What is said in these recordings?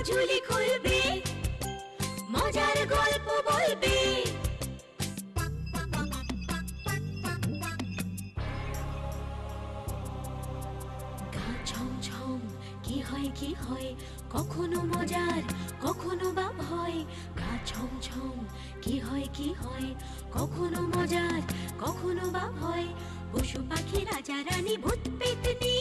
ঝুলি খুলবে, মজার গল্প বলবে। গা ছমছম কি হয় কি হয়, কখনো মজার কখনো বা ভয়। গা ছমছম কি হয় কি হয়, কখনো মজার কখনো বা ভয়। পশু পাখি রাজা রানী ভূত পেতনি,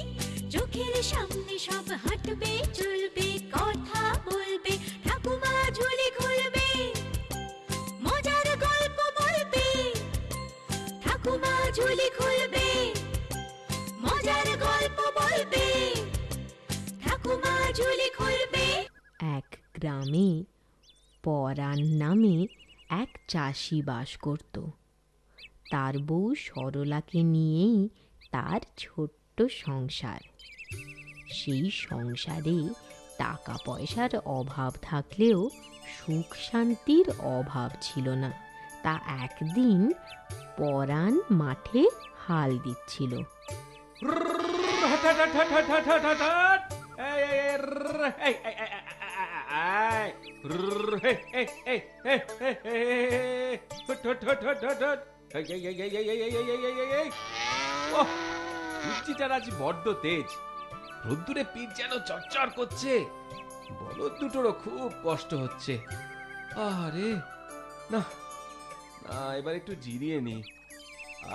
চোখের সামনে সব হাঁটবে চলবে, কথা বলবে, ঠাকুমা ঝুলি খুলবে, মজার গল্প বলবে। ঠাকুমা ঝুলি খুলবে, মজার গল্প বলবে। ঠাকুমা ঝুলি খুলবে। এক গ্রামে পরাণ নামে এক চাষি বাস করত। তার বউ সরলাকে নিয়েই তার ছোট্ট সংসার। সেই সংসারে টাকা পয়সার অভাব থাকলেও সুখ শান্তির অভাব ছিল না। তা একদিন পরাণ মাঠে হাল দিচ্ছিল। সূর্যিটার আজ বড্ড তেজ, রোদ্দুরে পিঠ যেন চরচর করছে। বলদ দুটোরও খুব কষ্ট হচ্ছে। আরে না না, এবার একটু জিরিয়ে নি,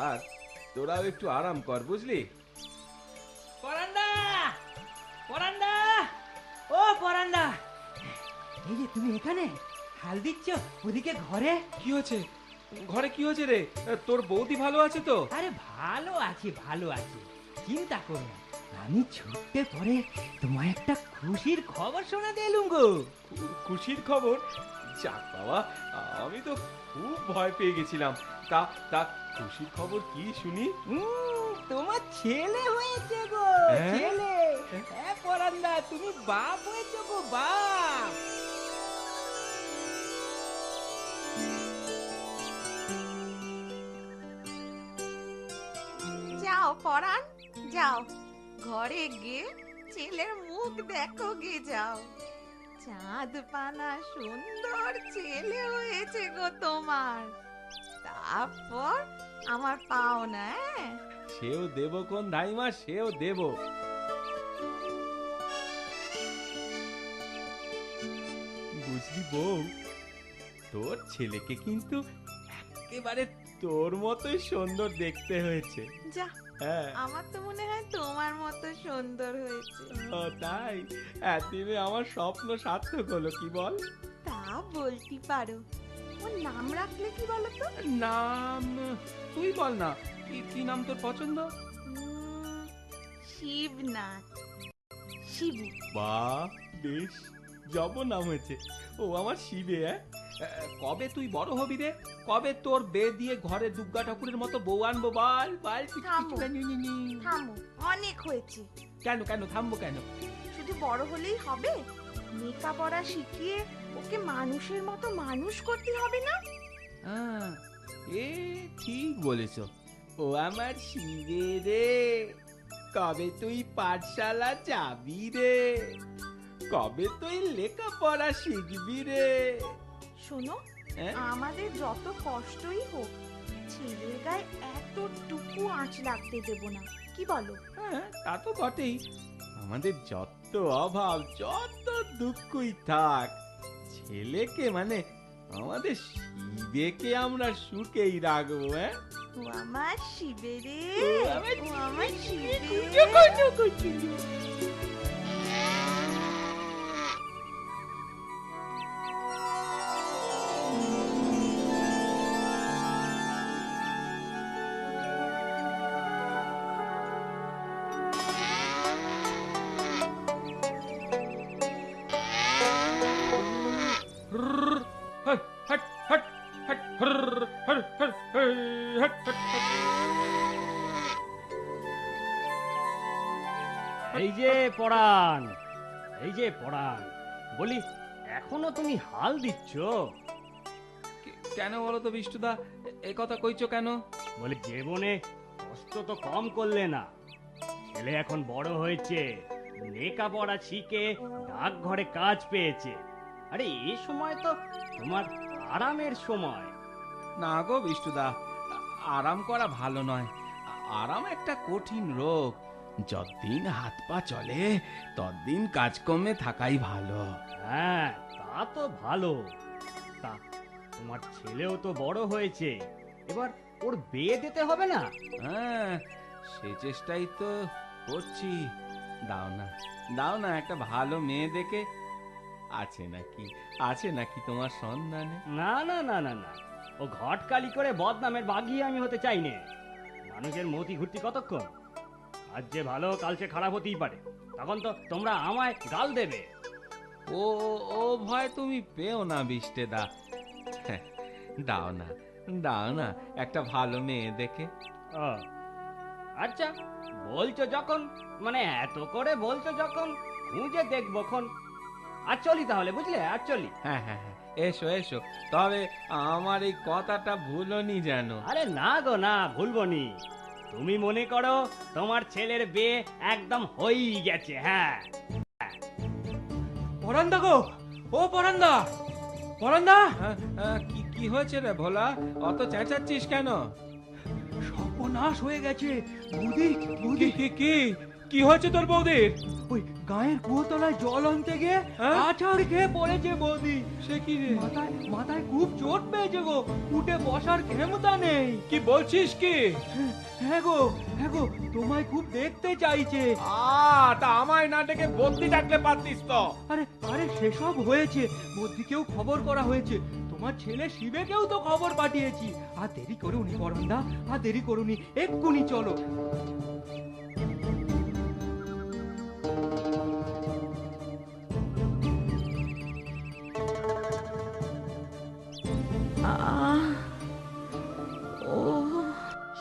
আর তোরাও একটু আরাম কর, বুঝলি? পরান্ডা, পরান্ডা, ও পরান্ডা, এই যে তুমি এখানে হাল দিচ্ছ, ওদিকে ঘরে? কি হয়েছে? ঘরে কি হয়েছে রে? তোর বৌদি ভালো আছে তো? আরে ভালো আছি, ভালো আছি, চিন্তা করো না। আমি ছুটতে পরে তোমায় একটা খুশির খবর শোনাতে এলুম গো। খুশির খবর? যাক বাবা, আমি তো খুব ভয় পেয়ে গেছিলাম। তা তা খুশির খবর কি শুনি? তোমার ছেলে হয়েছে গো, হ্যাঁ? ছেলে। হ্যাঁ পরান্ডা, তুমি বাপ হয়েছো গো, বাপ। যাও পরাণ, যাও ঘরে গিয়ে ছেলের মুখ দেখো গে, যাও। চাঁদ পানা সুন্দর ছেলে হয়েছে গো তোমার। তারপর আমার পাওনা, হ্যাঁ? সেও দেব কোন ধাইমা, সেও দেব। বুঝলি বউ, তোর ছেলেকে কিন্তু একেবারে তোর মতোই সুন্দর দেখতে হয়েছে। যা, হ্যাঁ, আমার তো মনে হয় তোমার মতো সুন্দর হয়েছে। ও তাই? এতদিনে আমার স্বপ্ন সার্থক হলো, কি বল? তা বলতে পারো। ওর নাম রাখলে কি বলো তো? নাম তুই বল না, কি কি নাম তোর পছন্দ? শিবনাথ, শিবু। বাহ, বেশ জব নাম হয়েছে। ও আমার শিবে। কবে তুই বড় হবি রে? কবে তোর বে দিয়ে ঘরে দুর্গা ঠাকুরের মতো বউ আনবো? বল বল, তুই থামো। কিছু জানিনি। থামো, অনেক হয়েছে। কেন কেন থামবো কেন? শুধু বড় হলেই হবে? লেখাপড়া শিখিয়ে ওকে মানুষের মতো মানুষ করতে হবে না? এ ঠিক বলেছ। ও আমার শিবে রে, কবে তুই পাঠশালা যাবি রে? কবে তুই লেখাপড়া শিখবি রে? শোনো, হ্যাঁ? আমাদের যত কষ্টই হোক ছেলের গায়ে এতটুকু আঁচ লাগতে দেব না, কি বলো? হ্যাঁ, তা তো বটেই। আমাদের যত অভাব, যত দুঃখই থাক, ছেলেকে মানে আমাদের শিবেকে আমরা সুখেই রাখবো। হ্যাঁ, ও আমার শিবে রে, ও আমার ও আমার শিবে। এই যে পরাণ, এই যে পরাণ, বলি এখনো তুমি হাল দিচ্ছ? কেন বলো তো বিষ্টুদা, এ কথা কইছো কেন? বলি জীবনে কষ্ট তো কম করলে না। ছেলে এখন বড় হয়েছে, লেখাপড়া শিখে ডাকঘরে কাজ পেয়েছে। আরে এই সময় তো তোমার আরামের সময়। না গো বিষ্টুদা, আরাম করা ভালো নয়। আরাম একটা কঠিন রোগ। যতদিন হাত পা চলে ততদিন কাজকর্মে থাকাই ভালো। হ্যাঁ, তা তো ভালো। তা তোমার ছেলেও তো বড় হয়েছে, এবার ওর বিয়ে দিতে হবে না? হ্যাঁ, সে চেষ্টাই তো করছি। দাও না, দাও না একটা ভালো মেয়ে দেখে। আছে নাকি তোমার সন্ধানে? না না না না না, ও ঘটকালি করে বদনামের বাগিয়ে আমি হতে চাই না। মানুষের মতি ঘুরতি কতক্ষণ? আজ যে ভালো কাল সে খারাপ হতেই পারে, তখন তো তোমরা আমায় গাল দেবে। ও ও ভয় তুমি পেও না বিষ্টেদা। হ্যাঁ, দাও না একটা ভালো মেয়ে দেখে। ও, আচ্ছা, বলছো যখন, মানে এত করে বলছো যখন, খুঁজে দেখবো খন। আর চলি তাহলে, বুঝলে? আর চলি। হ্যাঁ, এসো এসো, তবে আমার এই কথাটা ভুলোনি যেন। আরে না গো না, ভুলবো নি। তুমি মনে করো তোমার ছেলের বিয়ে একদম হয়েই গেছে। হ্যাঁ, পরান্দা গো, ও পরান্দা, পরান্দা, কি হয়েছে রে ভোলা? অত চেঁচাচ্ছিস কেন? সর্বনাশ হয়ে গেছে। বৌদি, বৌদি, কি হয়েছে তোর বৌদির? ওই গায়ের কুয়োতলায় জল আনতে গিয়ে আছাড় খেয়ে পড়েছে বৌদি। সে কি রে? মাথায় খুব চোট পেয়েছে গো, উঠে বসার ক্ষমতা নেই। কি বলছিস কি? হ্যাঁ গো, তোমায় খুব দেখতে চাইছে। তা আমায় না ডেকে বদ্যি ডাকলে পারতিস তো। আরে সেসব হয়েছে, বৌদিকেও খবর করা হয়েছে, তোমার ছেলে শিবেকেও তো খবর পাঠিয়েছি। আর দেরি করুনি পরান্দা, আর দেরি করুনি, এক্ষুনি চলো।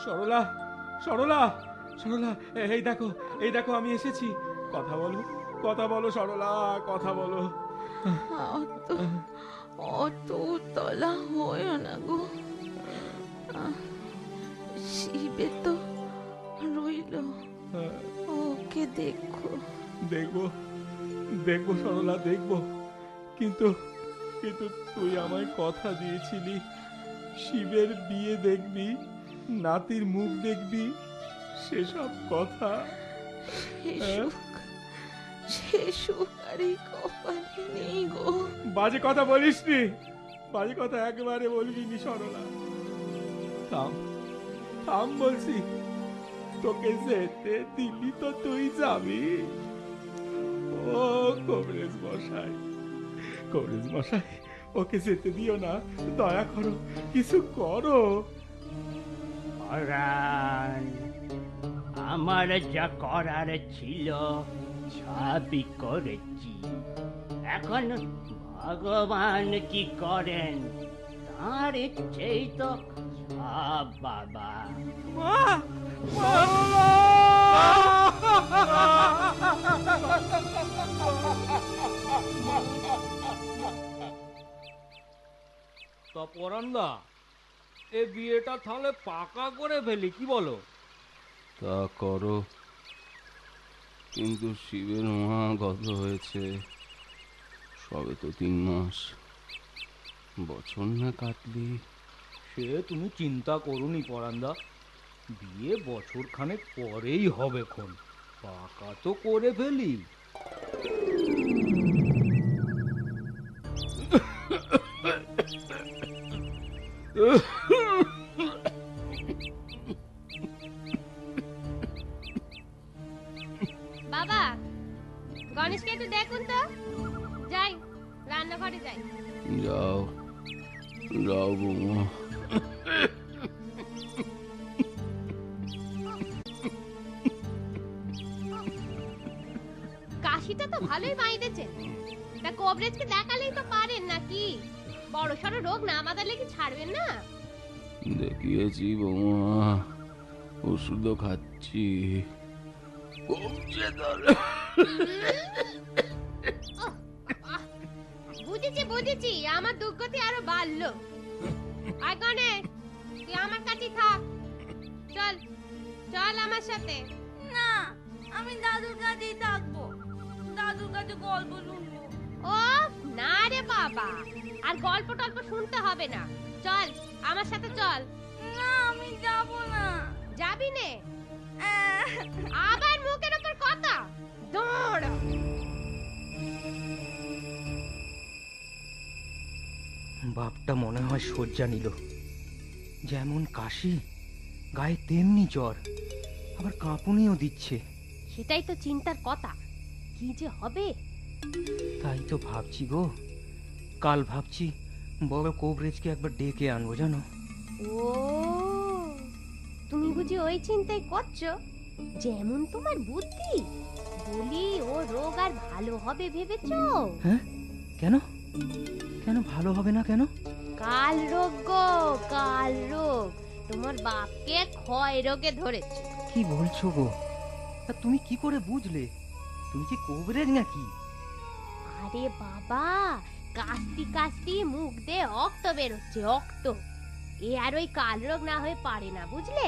সরলা, সরলা, সরলা, এই দেখো আমি এসেছি। কথা বলো সরলা, কথা বলো। অত তলা হয় না গো। শিবে তো রইল, ওকে দেখবো সরলা, দেখবো। কিন্তু তুই আমায় কথা দিয়েছিলি, শিবের বিয়ে দেখবি, নাতির মুখ দেখবি, সেসব কথা। সে সুখ আর এই কপালে নেই গো। বাজে কথা বলিসনি, বাজে কথা একেবারে বলবি নি সরলা। থাম বলছি, তোকে যেতে দিল্লি তো তুই যাবি। ও কবরেজ মশাই, ওকে যেতে দিও না, দয়া করো, কিছু করো। আমার যা করার ছিল সবই করেছি। এখন ভগবান কি করেন তার ইচ্ছেই তো সব। বাবা, তা পরান্দা, এ বিয়েটা তাহলে পাকা করে ফেলি, কি বলো? তা করো, কিন্তু শিবের মা গত হয়েছে সবে তো 3 মাস, বছর না কাটলি। সে তুমি চিন্তা করুনি পরান্দা, বিয়ে বছর খানেক পরেই হবে খন, পাকা তো করে ফেলি। বাবা, গণেশকে একটু দেখুন তো। যাই, রান্নাঘরে যাই। যাও বৌমা। কাশিটা তো ভালোই বাইরেছেন, তা কবরেজকে দেখালেই তো পারেন নাকি? বড় সড়ো রোগ না বাঁধালে কি ছাড়বেন না? দেখিয়েছি বৌমা, ওষুধও খাচ্ছি, বুঝেছি, আমার দুর্গতি আরো বাড়লো। আর গণেশ, তুই আমার কাছে থাক। চল আমার সাথে। না, আমি দাদুর কাছেই থাকবো। দাদুর কাছে গল্প শুনবো। ও না রে বাবা, আর গল্প টল্প শুনতে হবে না, চল আমার সাথে চল। না আমি যাব না। যাবি নে? আবার মুখের উপর কথা, দৌড়। বাপটা মনে হয় শয্যা নিল। যেমন কাশি, গায়ে তেমনি জ্বর, আবার কাঁপুনিও দিচ্ছে। সেটাই তো চিন্তার কথা, কি যে হবে। তাই তো ভাবছি গো, কাল ভাবছি বড় কোবরেজকে একবার ডেকে আনবো জানো। ও তুমি বুঝি ওই চিন্তাই করছো? যেমন তোমার বুদ্ধি, বলি ও রোগ আর ভালো হবে ভেবেছো? হ্যাঁ, কেন কেন ভালো হবে না কেন? কাল রোগ গো, কাল রোগ। তোমার বাপকে ক্ষয় রোগে ধরেছে। কি বলছো গো? তা তুমি কি করে বুঝলে? তুমি কি কোবরেজ নাকি? আরে বাবা, কাস্তি কাস্তি মুখ দিয়ে রক্ত বেরোচ্ছে, রক্ত। এ আর ওই কাল রোগ না হয়ে পারে না, বুঝলে?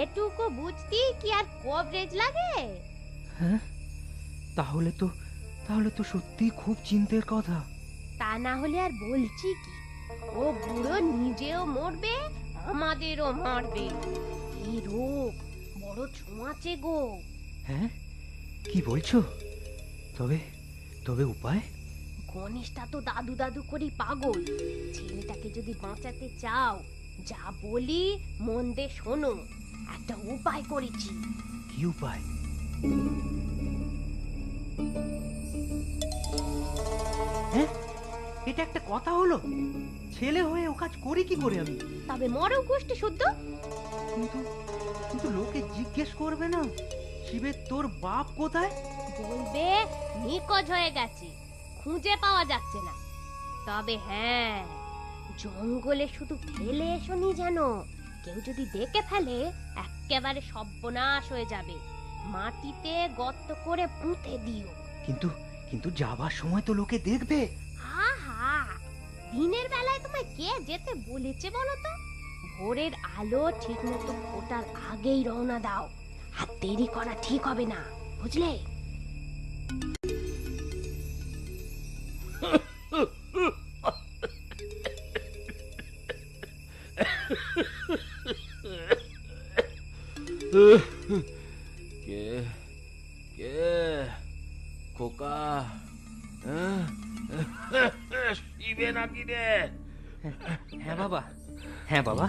এটুকু বুঝতে কি আর কবরেজ লাগে? হ্যাঁ, তাহলে তো সত্যি খুব চিন্তার কথা। তা না হলে আর বলছি কি, ও বুড়ো নিজেও মরবে, আমাদেরও মারবে। এই রোগ বড় ছোঁয়াচে গো। হ্যাঁ, কি বলছো? তবে উপায়? গণেশটা তো দাদু দাদু করি পাগল। ছেলেটাকে যদি বাঁচাতে চাও, যা বলি মন দিয়ে শোনো। একটা উপায় করেছি। কি উপায়? হ্যাঁ, এটা একটা কথা হলো? ছেলে হয়ে ও কাজ করি কি করে আমি? তবে মরো গোষ্ঠী শুদ্ধ। কিন্তু লোকে জিজ্ঞেস করবে না শিবের তোর বাপ কোথায়? বলবে নিখোঁজ হয়ে গেছে, খুঁজে পাওয়া যাচ্ছে না। তবে হ্যাঁ, জঙ্গলে শুধু ফেলে এসোনি যেন। কেউ যদি দেখে ফেলে, একেবারে সর্বনাশ হয়ে যাবে। মাটিতে গর্ত করে পুঁতে দিও। কিন্তু যাবার সময় তো লোকে দেখবে। আহা, দিনের বেলায় তোমায় কে যেতে বলেছে বলো তো? ভোরের আলো ঠিক মতো ফোটার আগেই রওনা দাও। আর দেরি করা ঠিক হবে না, বুঝলে? কে কে খোকা? শিবে নাকি রে? হ্যাঁ বাবা,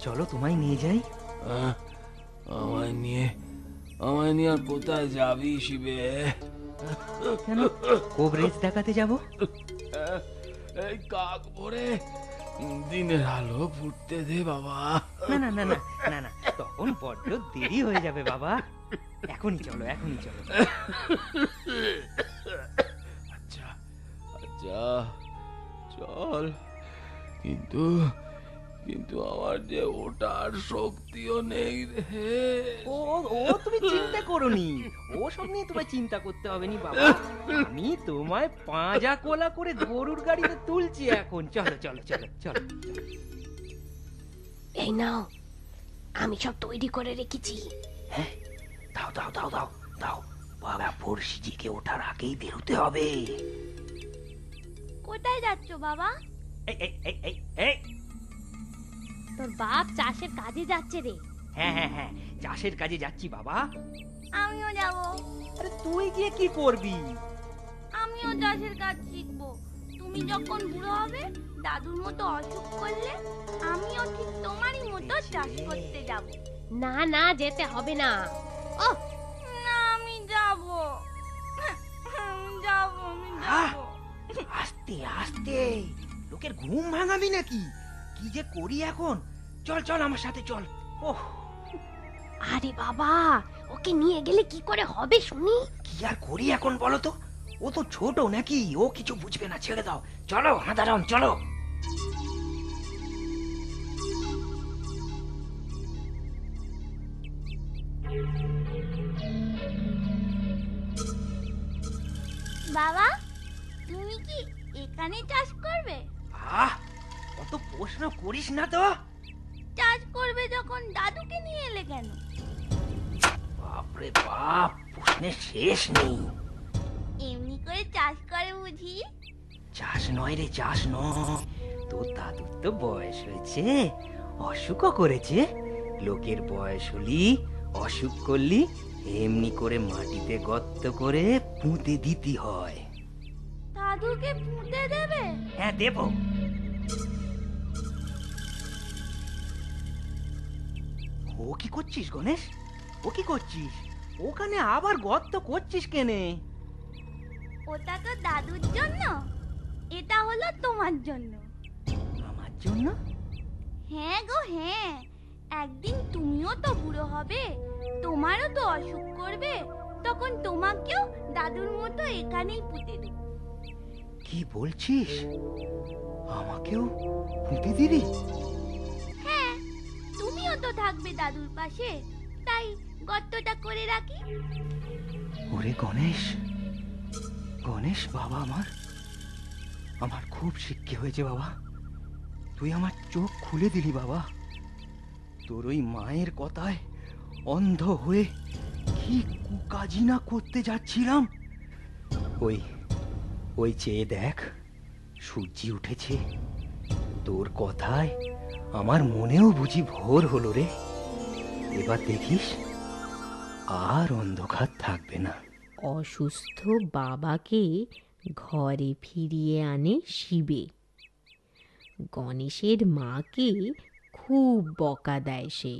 চলো তোমায় নিয়ে যাই। আমায় নিয়ে আর কোথায় যাবি শিবে? কেন, কোবরেজ দেখাতে যাব। এই কাক ভরে দিনের আলো ফুটতে দে বাবা। না, তখন বড্ড দেরি হয়ে যাবে বাবা। এখনই চলো। আচ্ছা চল, কিন্তু আমার যে ওটার শক্তিও নেই রে। ও তুমি চিন্তা করোনি, ও সব নিয়ে তোমায় চিন্তা করতে হবে নি বাবা। আমি তোমায় পাঁজা কোলা করে গরুর গাড়িতে তুলছি এখন। চলো। এই নাও, আমি সব তৈরি করে রেখেছি। হ্যাঁ, দাও। বাবা পড়শিজিকে ওঠার আগেই বেরোতে হবে। কোথায় যাচ্ছ বাবা? এই তোর বাপ চাষের কাজে যাচ্ছে রে। হ্যাঁ, চাষের কাজে যাচ্ছি বাবা। আমিও যাব। আরে তুই গিয়ে কি করবি? আমিও চাষের কাজ শিখবো। তুমি যখন বুড়ো হবে, দাদুর মতো অসুখ করলে, আমিও ঠিক তোমারই মতো চাষ করতে যাব। না, যেতে হবে না। ও না, আমি যাব। আস্তে, লোকের ঘুম ভাঙাবি নাকি? কি যে করি এখন? চল আমার সাথে চল। ওহ, আরে বাবা, ওকে নিয়ে গেলে কি করে হবে শুনি? কি আর করি এখন বলো তো? ও তো ছোট নাকি, ও কিছু বুঝবে না, ছেড়ে দাও। চলো হাঁদারাম, চলো। বাবা, তুমি কি এখানে চাষ করবে? অত প্রশ্ন করিস না তো। চাষ করবে যখন দাদুকে নিয়ে এলে কেন? বাপরে বাপ, প্রশ্নের শেষ নেই। এমনি করে চাষ করে বুঝি? চাষ নয় রে, চাষ নয়। তোর দাদুর তো বয়স হয়েছে, অসুখও করেছে। লোকের বয়স হলি, অসুখ করলি, এমনি করে মাটিতে গর্ত করে পুঁতে দিতে হয়। দাদুকে পুঁতে দেবে? হ্যাঁ, দেব। ও কি করছিস গণেশ? ও কি করছিস? ওখানে আবার গর্ত করছিস কেনে? ওটা তো দাদুর জন্য, এটা হলো তোমার জন্য। আমার জন্য? হ্যাঁ গো হ্যাঁ, একদিন তুমিও তো বুড়ো হবে, তোমারও তো অসুখ করবে, তখন তোমাকেও দাদুর মতো এখানেই পুঁতে দেব। কি বলছিস? আমাকেও পুঁতে দিবি? হ্যাঁ, তুমিও তো থাকবে দাদুর পাশে, তাই গর্তটা করে রাখি। ওরে গণেশ, গণেশ বাবা আমার, আমার খুব শিক্ষা হয়েছে বাবা। তুই আমার চোখ খুলে দিলি বাবা। তোর ওই মায়ের কথায় অন্ধ হয়ে কি কুকাজি না করতে যাচ্ছিলাম। ওই ওই চেয়ে দেখ, সূর্যি উঠেছে। তোর কথায় আমার মনেও বুঝি ভোর হলো রে। এবার দেখিস আর অন্ধকার থাকবে না। অসুস্থ বাবাকে ঘরে ফিরিয়ে আনে শিবে। গণেশের মাকে খুব বকা দেয় সে।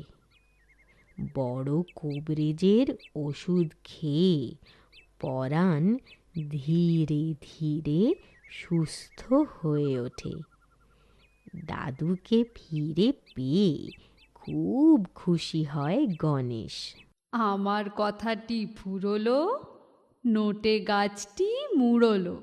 বড় কবরেজের ওষুধ খেয়ে পরাণ ধীরে ধীরে সুস্থ হয়ে ওঠে। দাদুকে ফিরে পেয়ে খুব খুশি হয় গণেশ। আমার কথাটি ফুরলো, নোটে গাছটি মুড়লো।